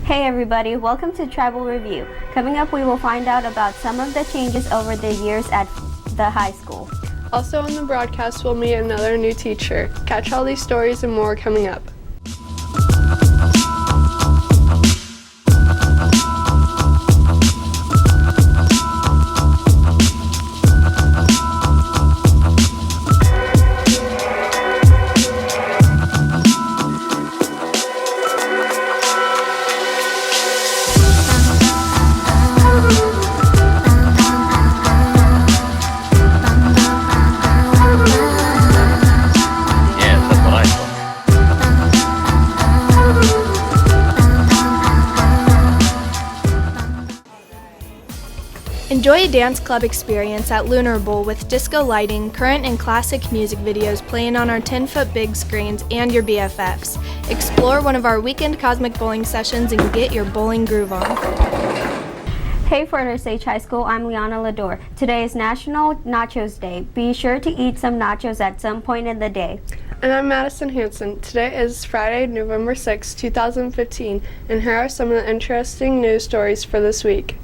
Hey everybody, welcome to Tribal Review. Coming up, we will find out about some of the changes over the years at the high school. Also on the broadcast, we'll meet another new teacher. Catch all these stories and more coming up. Enjoy a dance club experience at Lunar Bowl with disco lighting, current and classic music videos playing on our 10-foot big screens, and your BFFs. Explore one of our weekend Cosmic Bowling sessions and get your bowling groove on. Hey Fort Osage High School, I'm Liana Lador. Today is National Nachos Day. Be sure to eat some nachos at some point in the day. And I'm Madison Hanson. Today is Friday, November 6, 2015, and here are some of the interesting news stories for this week.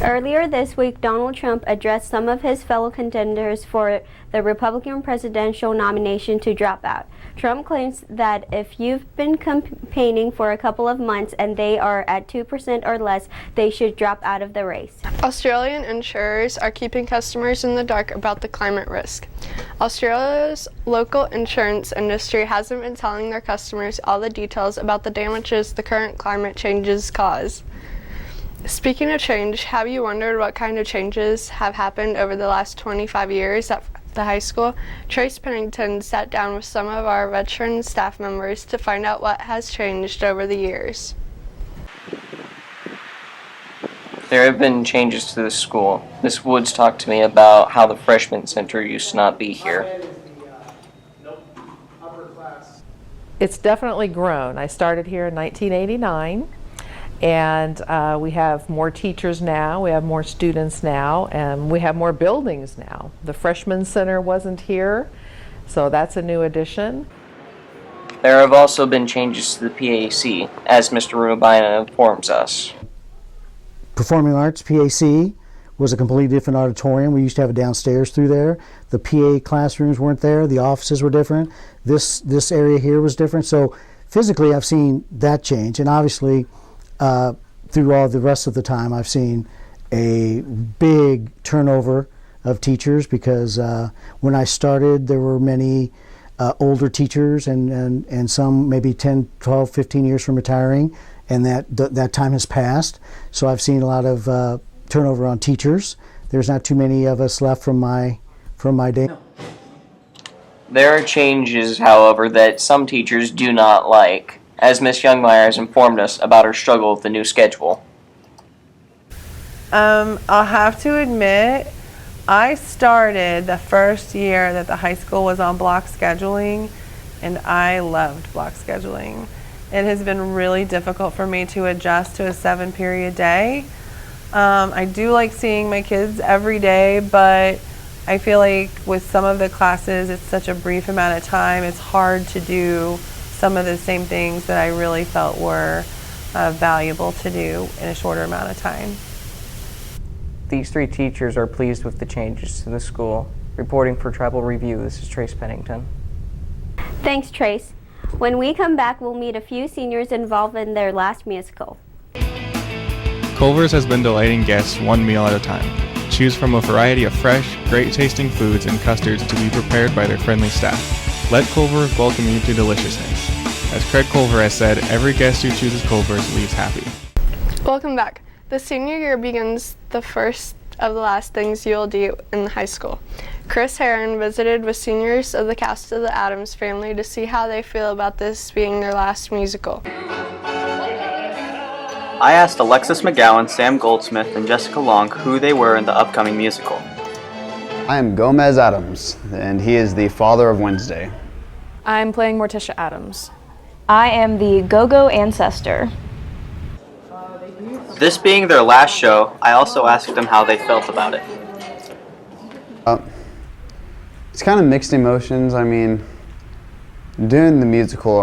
Earlier this week, Donald Trump addressed some of his fellow contenders for the Republican presidential nomination to drop out. Trump claims that if you've been campaigning for a couple of months and they are at 2% or less, they should drop out of the race. Australian insurers are keeping customers in the dark about the climate risk. Australia's local insurance industry hasn't been telling their customers all the details about the damages the current climate changes cause. Speaking of change, have you wondered what kind of changes have happened over the last 25 years at the high school? Trace Pennington sat down with some of our veteran staff members to find out what has changed over the years. There have been changes to the school. Miss Woods talked to me about how the freshman center used to not be here. It's definitely grown. I started here in 1989. And we have more teachers now, we have more students now, and we have more buildings now. The freshman center wasn't here, so that's a new addition. There have also been changes to the PAC, as Mr. Rubina informs us. Performing Arts, PAC, was a completely different auditorium. We used to have it downstairs through there. The PA classrooms weren't there, the offices were different. This area here was different. So physically I've seen that change, and obviously through all the rest of the time, I've seen a big turnover of teachers because when I started, there were many older teachers and some maybe 10, 12, 15 years from retiring, and that time has passed. So I've seen a lot of turnover on teachers. There's not too many of us left from my day. There are changes, however, that some teachers do not like, as Ms. Youngmeyer has informed us about her struggle with the new schedule. I'll have to admit, I started the first year that the high school was on block scheduling, and I loved block scheduling. It has been really difficult for me to adjust to a 7-period day. I do like seeing my kids every day, but I feel like with some of the classes, it's such a brief amount of time, it's hard to do some of the same things that I really felt were valuable to do in a shorter amount of time. These 3 teachers are pleased with the changes to the school. Reporting for Tribal Review, this is Trace Pennington. Thanks, Trace. When we come back, we'll meet a few seniors involved in their last musical. Culver's has been delighting guests one meal at a time. Choose from a variety of fresh, great-tasting foods and custards to be prepared by their friendly staff. Let Culver's welcome you to deliciousness. As Craig Culver has said, every guest who chooses Culver's leaves happy. Welcome back. The senior year begins the first of the last things you'll do in high school. Chris Herron visited with seniors of the cast of the Addams Family to see how they feel about this being their last musical. I asked Alexis McGowan, Sam Goldsmith, and Jessica Long who they were in the upcoming musical. I am Gomez Adams, and he is the father of Wednesday. I'm playing Morticia Adams. I am the Go-Go ancestor. This being their last show, I also asked them how they felt about it. It's kind of mixed emotions. I mean, doing the musical,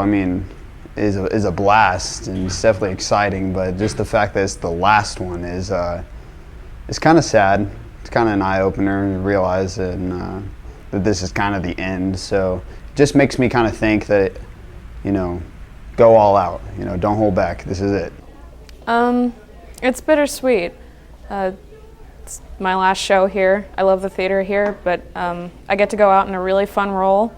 is a blast, and it's definitely exciting. But just the fact that it's the last one is kind of sad. It's kind of an eye opener to realize that this is kind of the end. So it just makes me kind of think that, go all out. Don't hold back. This is it. It's bittersweet. It's my last show here. I love the theater here, but I get to go out in a really fun role.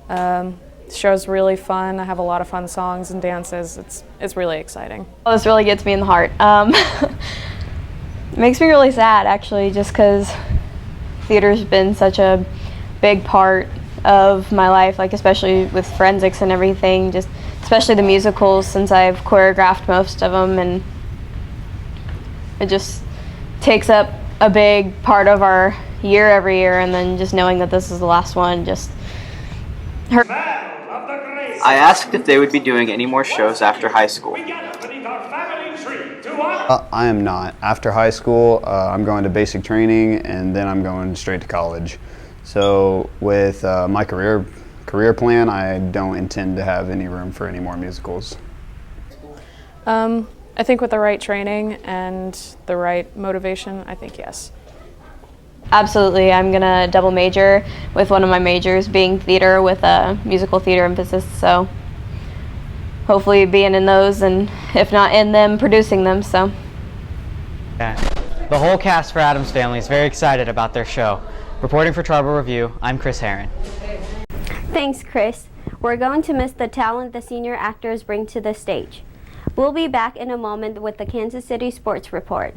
The show's really fun. I have a lot of fun songs and dances. It's really exciting. Well, this really gets me in the heart. It makes me really sad, actually, just because theater's been such a big part of my life, like especially with forensics and everything, just especially the musicals, since I've choreographed most of them, and it just takes up a big part of our year every year, and then just knowing that this is the last one just hurt. I asked if they would be doing any more shows after high school. I am not. After high school, I'm going to basic training, and then I'm going straight to college. So with my career plan, I don't intend to have any room for any more musicals. I think with the right training and the right motivation, I think yes. Absolutely. I'm going to double major, with one of my majors being theater with a musical theater emphasis, so hopefully being in those, and if not in them, producing them. So The whole cast for Addams Family is very excited about their show. Reporting for Tribal Review, I'm Chris Herron. Thanks, Chris. We're going to miss the talent the senior actors bring to the stage. We'll be back in a moment with the Kansas City Sports Report.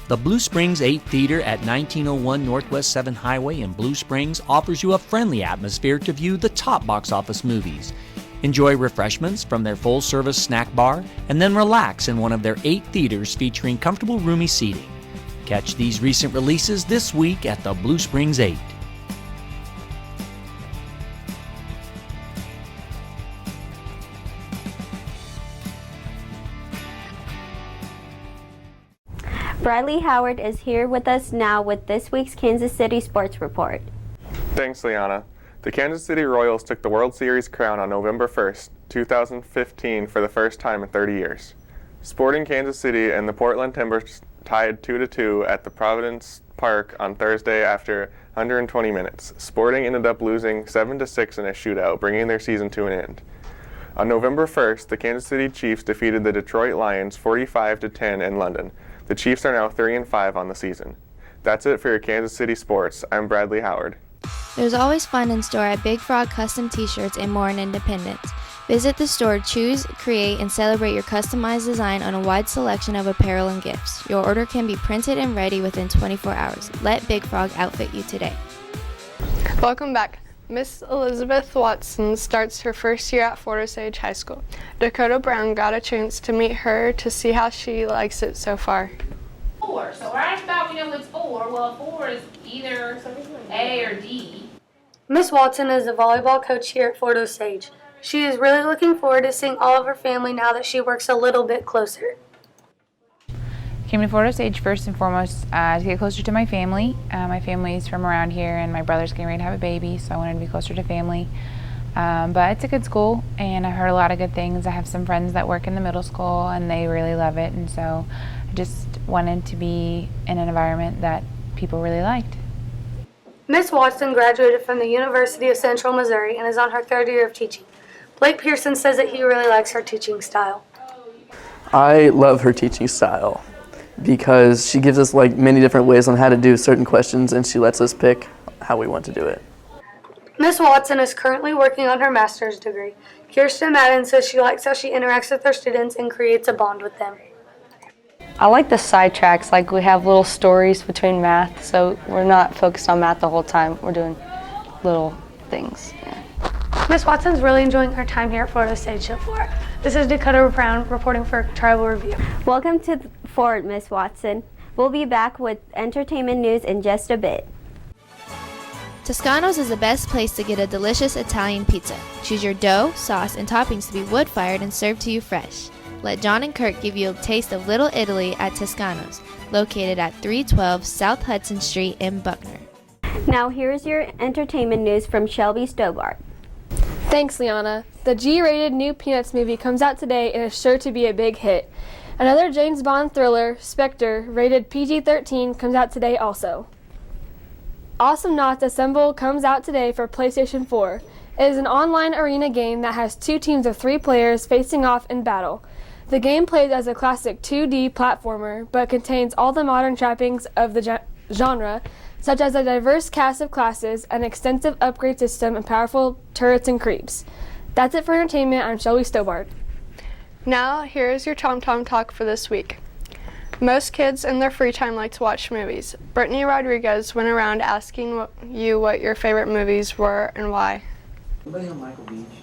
The Blue Springs 8 Theater at 1901 Northwest 7th Highway in Blue Springs offers you a friendly atmosphere to view the top box office movies. Enjoy refreshments from their full-service snack bar, and then relax in one of their 8 theaters featuring comfortable, roomy seating. Catch these recent releases this week at the Blue Springs 8. Bradley Howard is here with us now with this week's Kansas City Sports Report. Thanks, Liana. The Kansas City Royals took the World Series crown on November 1st, 2015 for the first time in 30 years. Sporting Kansas City and the Portland Timbers tied 2-2 at the Providence Park on Thursday after 120 minutes. Sporting ended up losing 7-6 in a shootout, bringing their season to an end. On November 1st, the Kansas City Chiefs defeated the Detroit Lions 45-10 in London. The Chiefs are now 3-5 on the season. That's it for your Kansas City sports. I'm Bradley Howard. There's always fun in store at Big Frog Custom T-shirts and more in Independence. Visit the store, choose, create, and celebrate your customized design on a wide selection of apparel and gifts. Your order can be printed and ready within 24 hours. Let Big Frog outfit you today. Welcome back. Miss Elizabeth Watson starts her first year at Fort Osage High School. Dakota Brown got a chance to meet her to see how she likes it so far. 4. So right about we know what's 4. Well, 4 is either A or D. Miss Watson is the volleyball coach here at Fort Osage. She is really looking forward to seeing all of her family now that she works a little bit closer. Came to Fort Osage first and foremost to get closer to my family. My family is from around here, and my brother's getting ready to have a baby, so I wanted to be closer to family. But it's a good school, and I've heard a lot of good things. I have some friends that work in the middle school, and they really love it, and so I just wanted to be in an environment that people really liked. Miss Watson graduated from the University of Central Missouri and is on her 3rd year of teaching. Blake Pearson says that he really likes her teaching style. I love her teaching style because she gives us many different ways on how to do certain questions, and she lets us pick how we want to do it. Miss Watson is currently working on her master's degree. Kirsten Madden says she likes how she interacts with her students and creates a bond with them. I like the side tracks, we have little stories between math, so we're not focused on math the whole time. We're doing little things. Yeah. Miss Watson's really enjoying her time here at Fort Osage so far. This is Dakota Brown reporting for Tribal Review. Welcome to Fort, Miss Watson. We'll be back with entertainment news in just a bit. Toscano's is the best place to get a delicious Italian pizza. Choose your dough, sauce, and toppings to be wood-fired and served to you fresh. Let John and Kurt give you a taste of Little Italy at Toscano's, located at 312 South Hudson Street in Buckner. Now here's your entertainment news from Shelby Stobart. Thanks, Liana. The G-rated new Peanuts movie comes out today and is sure to be a big hit. Another James Bond thriller, Spectre, rated PG-13, comes out today also. Awesome Knots Assemble comes out today for PlayStation 4. It is an online arena game that has 2 teams of 3 players facing off in battle. The game plays as a classic 2D platformer, but contains all the modern trappings of the genre, such as a diverse cast of classes, an extensive upgrade system, and powerful turrets and creeps. That's it for entertainment. I'm Shelby Stobart. Now, here is your Tom Tom Talk for this week. Most kids in their free time like to watch movies. Brittany Rodriguez went around asking you what your favorite movies were and why.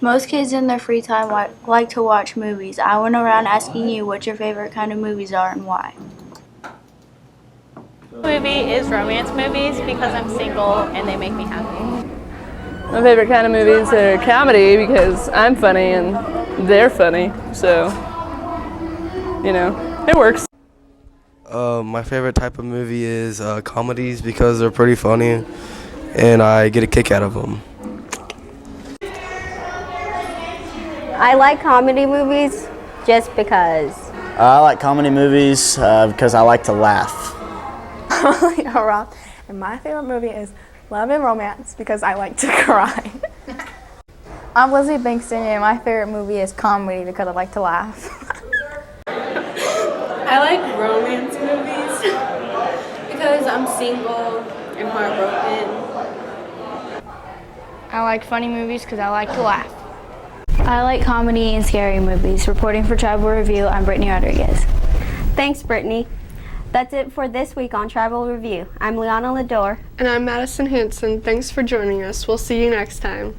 Most kids in their free time like to watch movies. I went around asking you what your favorite kind of movies are and why. Movie is romance movies because I'm single and they make me happy. My favorite kind of movies are comedy because I'm funny and they're funny, so, you know, it works. My favorite type of movie is comedies because they're pretty funny and I get a kick out of them. I like comedy movies just because. I like comedy movies because I like to laugh. And my favorite movie is Love and Romance because I like to cry. I'm Lizzie Bankston and my favorite movie is comedy because I like to laugh. I like romance movies because I'm single and heartbroken. I like funny movies because I like to laugh. I like comedy and scary movies. Reporting for Tribal Review, I'm Brittany Rodriguez. Thanks, Brittany. That's it for this week on Tribal Review. I'm Liana Lador. And I'm Madison Hanson. Thanks for joining us. We'll see you next time.